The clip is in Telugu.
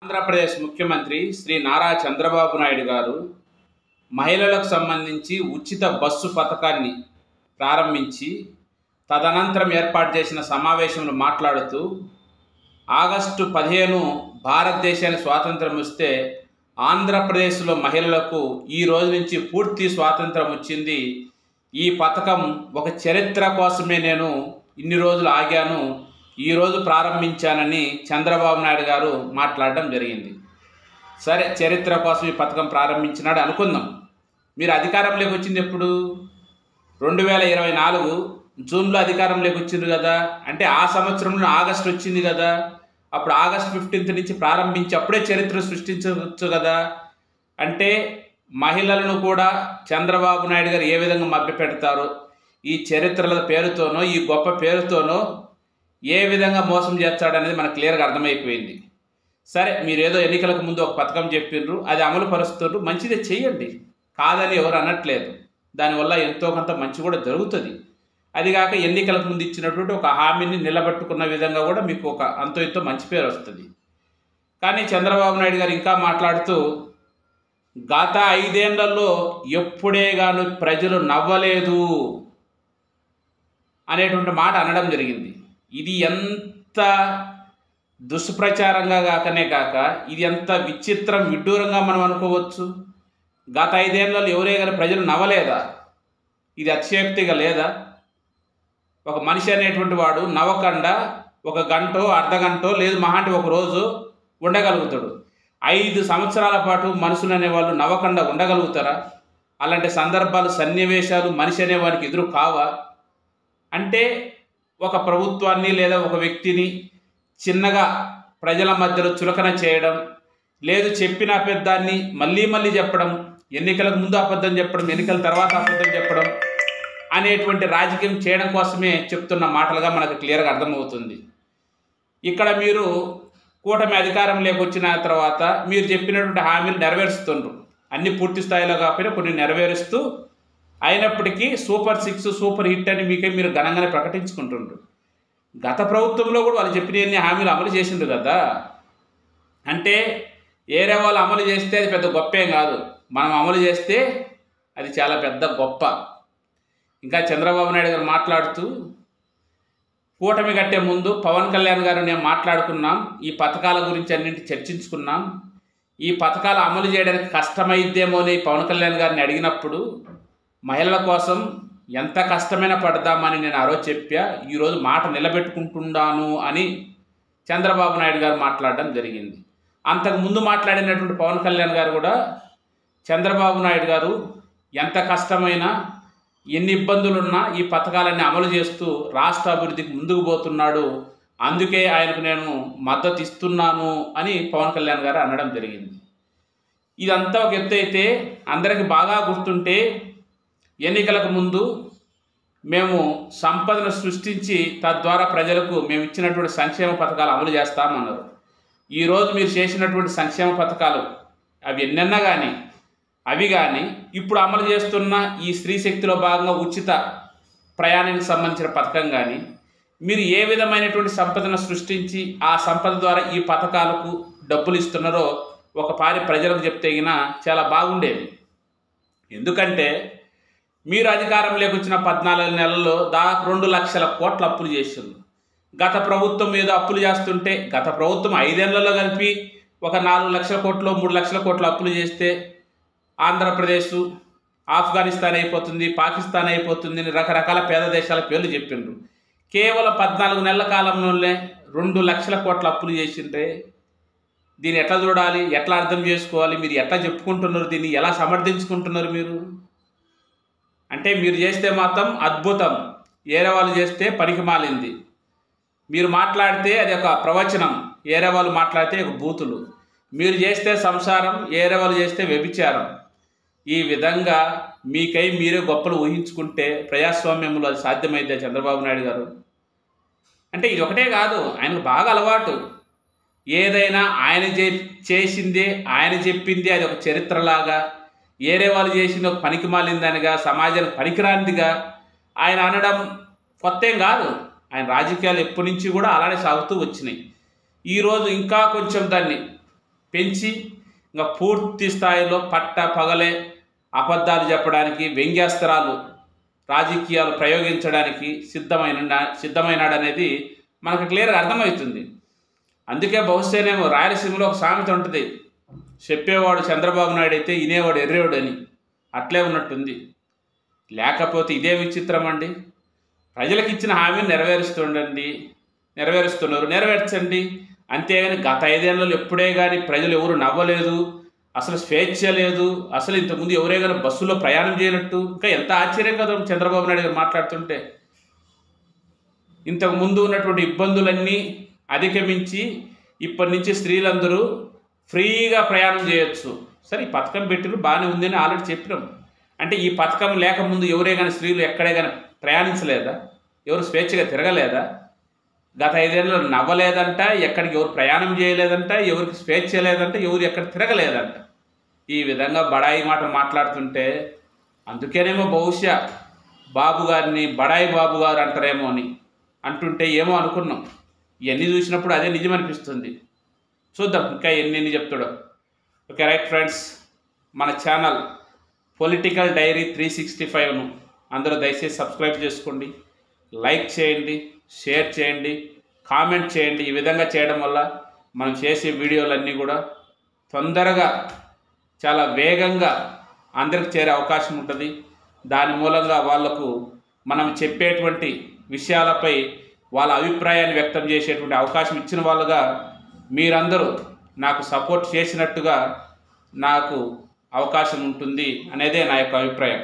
ఆంధ్రప్రదేశ్ ముఖ్యమంత్రి శ్రీ నారా చంద్రబాబు నాయుడు గారు మహిళలకు సంబంధించి ఉచిత బస్సు పథకాన్ని ప్రారంభించి తదనంతరం ఏర్పాటు చేసిన సమావేశంలో మాట్లాడుతూ ఆగస్టు 15 భారతదేశానికి స్వాతంత్రం వస్తే ఆంధ్రప్రదేశ్లో మహిళలకు ఈ రోజు నుంచి పూర్తి స్వాతంత్రం వచ్చింది. ఈ పథకం ఒక చరిత్ర కోసమే నేను ఇన్ని రోజులు ఆగాను, ఈరోజు ప్రారంభించానని చంద్రబాబు నాయుడు గారు మాట్లాడడం జరిగింది. సరే, చరిత్ర కోసం ఈ పథకం ప్రారంభించినాడు అనుకుందాం. మీరు అధికారంలోకి వచ్చింది ఎప్పుడు? 2024 జూన్లో అధికారంలోకి వచ్చింది కదా, అంటే ఆ సంవత్సరంలో ఆగస్టు వచ్చింది కదా. అప్పుడు ఆగస్టు 15 నుంచి ప్రారంభించి అప్పుడే చరిత్ర సృష్టించవచ్చు కదా. అంటే మహిళలను కూడా చంద్రబాబు నాయుడు గారు ఏ విధంగా మభ్యపెడతారో, ఈ చరిత్రల పేరుతోనో ఈ గొప్ప పేరుతోనో ఏ విధంగా మోసం చేస్తాడనేది మనకు క్లియర్గా అర్థమైపోయింది. సరే, మీరు ఏదో ఎన్నికలకు ముందు ఒక పథకం చెప్పిండ్రు, అది అమలు పరుస్తుండ్రు, మంచిదే చేయండి, కాదని ఎవరు అనట్లేదు. దానివల్ల ఎంతో కొంత మంచి కూడా జరుగుతుంది. అదిగాక ఎన్నికలకు ముందు ఇచ్చినటువంటి ఒక హామీని నిలబెట్టుకున్న విధంగా కూడా మీకు ఒక అంతో ఎంతో మంచి పేరు వస్తుంది. కానీ చంద్రబాబు నాయుడు గారు ఇంకా మాట్లాడుతూ గత 5 ఏళ్లలో ఎప్పుడే గాను ప్రజలు నవ్వలేదు అనేటువంటి మాట అనడం జరిగింది. ఇది ఎంత దుష్ప్రచారంగా కాక ఇది ఎంత విచిత్రం విడ్డూరంగా మనం అనుకోవచ్చు. గత 5 ఏళ్లలో ఎవరే కానీ ప్రజలు నవ్వలేదా? ఇది అతిశయోక్తిగా లేదా? ఒక మనిషి అనేటువంటి వాడు నవ్వకుండా ఒక గంటో అర్ధగంటో లేదు మహా అంటే ఒక రోజు ఉండగలుగుతాడు. 5 సంవత్సరాల పాటు మనుషులు అనేవాళ్ళు నవ్వకుండా ఉండగలుగుతారా? అలాంటి సందర్భాలు, సన్నివేశాలు మనిషి అనేవాడికి ఎదురు కావా? అంటే ఒక ప్రభుత్వాన్ని లేదా ఒక వ్యక్తిని చిన్నగా ప్రజల మధ్యలో చులకన చేయడం, లేదు చెప్పిన అబద్ధాన్ని మళ్ళీ చెప్పడం, ఎన్నికలకు ముందు అబద్ధం చెప్పడం, ఎన్నికల తర్వాత అబద్ధం చెప్పడం అనేటువంటి రాజకీయం చేయడం కోసమే చెప్తున్న మాటలుగా మనకు క్లియర్గా అర్థమవుతుంది. ఇక్కడ మీరు కూటమి అధికారంలోకి వచ్చిన తర్వాత మీరు చెప్పినటువంటి హామీలు నెరవేరుస్తుండ్రు. అన్ని పూర్తి స్థాయిలో కాకపోయినా కొన్ని నెరవేరుస్తూ, అయినప్పటికీ సూపర్ 6 సూపర్ హిట్ అని మీకే మీరు ఘనంగానే ప్రకటించుకుంటుండ్రు. గత ప్రభుత్వంలో కూడా వాళ్ళు చెప్పిన హామీలు అమలు చేసిండ్రు కదా. అంటే ఏరే వాళ్ళు అమలు చేస్తే అది పెద్ద గొప్పేం కాదు, మనం అమలు చేస్తే అది చాలా పెద్ద గొప్ప. ఇంకా చంద్రబాబు నాయుడు గారు మాట్లాడుతూ కూటమి కట్టే ముందు పవన్ కళ్యాణ్ గారు నేను మాట్లాడుకున్నాం, ఈ పథకాల గురించి అన్నింటి చర్చించుకున్నాం. ఈ పథకాలు అమలు చేయడానికి కష్టమైద్దేమో అని పవన్ కళ్యాణ్ గారిని అడిగినప్పుడు మహిళల కోసం ఎంత కష్టమైనా పడదామని నేను ఆ రోజు చెప్పా, ఈరోజు మాట నిలబెట్టుకుంటున్నాను అని చంద్రబాబు నాయుడు గారు మాట్లాడడం జరిగింది. అంతకుముందు మాట్లాడినటువంటి పవన్ కళ్యాణ్ గారు కూడా చంద్రబాబు నాయుడు గారు ఎంత కష్టమైనా ఎన్ని ఇబ్బందులున్నా ఈ పథకాలన్నీ అమలు చేస్తూ రాష్ట్ర అభివృద్ధికి ముందుకు పోతున్నాడు, అందుకే ఆయనకు నేను మద్దతు ఇస్తున్నాను అని పవన్ కళ్యాణ్ గారు అనడం జరిగింది. ఇదంతా ఒక ఎత్తు అయితే, అందరికీ బాగా గుర్తుంటే ఎన్నికలకు ముందు మేము సంపదను సృష్టించి తద్వారా ప్రజలకు మేము ఇచ్చినటువంటి సంక్షేమ పథకాలు అమలు చేస్తామన్నారు. ఈరోజు మీరు చేసినటువంటి సంక్షేమ పథకాలు అవి ఎన్నెన్నా కానీ అవి కానీ ఇప్పుడు అమలు చేస్తున్న ఈ స్త్రీ శక్తిలో భాగంగా ఉచిత ప్రయాణానికి సంబంధించిన పథకం కానీ మీరు ఏ విధమైనటువంటి సంపదను సృష్టించి ఆ సంపద ద్వారా ఈ పథకాలకు డబ్బులు ఇస్తున్నారో ఒకసారి ప్రజలకు చెప్తే చాలా బాగుండేది. ఎందుకంటే మీరు అధికారంలోకి వచ్చిన 14 నెలల్లో దాదాపు 2 లక్షల కోట్ల అప్పులు చేసింది. గత ప్రభుత్వం మీద అప్పులు చేస్తుంటే, గత ప్రభుత్వం 5 ఏళ్లలో కలిపి ఒక 4 లక్షల కోట్లు 3 లక్షల కోట్ల అప్పులు చేస్తే ఆంధ్రప్రదేశ్ ఆఫ్ఘనిస్తాన్ అయిపోతుంది, పాకిస్తాన్ అయిపోతుంది అని రకరకాల పేద దేశాల పేర్లు చెప్పిండ్రు. కేవలం 14 నెలల కాలంలోనే 2 లక్షల కోట్ల అప్పులు చేసింటే దీన్ని ఎట్లా చూడాలి, ఎట్లా అర్థం చేసుకోవాలి, మీరు ఎట్లా చెప్పుకుంటున్నారు, దీన్ని ఎలా సమర్థించుకుంటున్నారు మీరు? అంటే మీరు చేస్తే మాత్రం అద్భుతం, ఏరే వాళ్ళు చేస్తే పనికి మాలింది. మీరు మాట్లాడితే అది ఒక ప్రవచనం, ఏరే వాళ్ళు మాట్లాడితే ఒక బూతులు. మీరు చేస్తే సంసారం, ఏరే వాళ్ళు చేస్తే వ్యభిచారం. ఈ విధంగా మీకై మీరే గొప్పలు ఊహించుకుంటే ప్రజాస్వామ్యంలో అది సాధ్యమైతే చంద్రబాబు నాయుడు గారు? అంటే ఇది ఒకటే కాదు, ఆయనకు బాగా అలవాటు. ఏదైనా ఆయన చేసిందే, ఆయన చెప్పిందే అది ఒక చరిత్రలాగా, ఏరే వాళ్ళు చేసింది ఒక పనికి మాలిందనిగా, సమాజానికి పనికిరానిదిగా ఆయన అనడం కొత్త ఏం కాదు. ఆయన రాజకీయాలు ఎప్పటి నుంచి కూడా అలానే సాగుతూ వచ్చినాయి. ఈరోజు ఇంకా కొంచెం దాన్ని పెంచి ఇంకా పూర్తి స్థాయిలో పట్ట పగలే అబద్ధాలు చెప్పడానికి, వ్యంగ్యాస్త్రాలు రాజకీయాలు ప్రయోగించడానికి సిద్ధమైనాడనేది మనకు క్లియర్గా అర్థమవుతుంది. అందుకే బహుశనేమో రాయలసీమలో ఒక సామెత ఉంటుంది, చెప్పేవాడు చంద్రబాబు నాయుడు అయితే వినేవాడు ఎర్రేవాడు అని. అట్లే ఉన్నట్టుంది. లేకపోతే ఇదే విచిత్రం అండి. ప్రజలకు ఇచ్చిన హామీని నెరవేరుస్తున్నారు, నెరవేర్చండి. అంతేగాని గత 5 ఏళ్లలో ఎప్పుడే కానీ ప్రజలు ఎవరు నవ్వలేదు, అసలు స్వేచ్ఛ లేదు, అసలు ఇంతకుముందు ఎవరే కానీ బస్సులో ప్రయాణం చేయనట్టు. ఇంకా ఎంత ఆశ్చర్యం కదా చంద్రబాబు నాయుడు గారు మాట్లాడుతుంటే. ఇంతకుముందు ఉన్నటువంటి ఇబ్బందులన్నీ అధిగమించి ఇప్పటి నుంచి స్త్రీలందరూ ఫ్రీగా ప్రయాణం చేయొచ్చు. సరే, ఈ పథకం పెట్టిన బాగానే ఉందని ఆల్రెడీ చెప్పినాం. అంటే ఈ పథకం లేకముందు ఎవరే కానీ స్త్రీలు ఎక్కడే కానీ ప్రయాణించలేదా? ఎవరు స్వేచ్ఛగా తిరగలేదా? గత 5 ఏళ్ళలో నవ్వలేదంట, ఎక్కడికి ఎవరు ప్రయాణం చేయలేదంట, ఎవరికి స్వేచ్ఛ లేదంట, ఎవరు ఎక్కడ తిరగలేదంట. ఈ విధంగా బడాయి మాటలు మాట్లాడుతుంటే అందుకేనేమో బహుశా బాబు గారిని బడాయి బాబు గారు అంటారేమో అని అంటుంటే ఏమో అనుకున్నాం. ఇవన్నీ చూసినప్పుడు అదే నిజమనిపిస్తుంది. చూద్దాం ఇంకా ఎన్ని చెప్తాడో. ఓకే, రైట్ ఫ్రెండ్స్, మన ఛానల్ పొలిటికల్ డైరీ 365ను అందరూ దయచేసి సబ్స్క్రైబ్ చేసుకోండి, లైక్ చేయండి, షేర్ చేయండి, కామెంట్ చేయండి. ఈ విధంగా చేయడం వల్ల మనం చేసే వీడియోలన్నీ కూడా తొందరగా చాలా వేగంగా అందరికి చేరే అవకాశం ఉంటుంది. దాని మూలంగా వాళ్లకు మనం చెప్పేటువంటి విషయాలపై వాళ్ళ అభిప్రాయాన్ని వ్యక్తం చేసేటువంటి అవకాశం ఇచ్చిన వాళ్ళుగా మీరందరూ నాకు సపోర్ట్ చేసినట్టుగా నాకు అవకాశం ఉంటుంది అనేదే నా యొక్క అభిప్రాయం.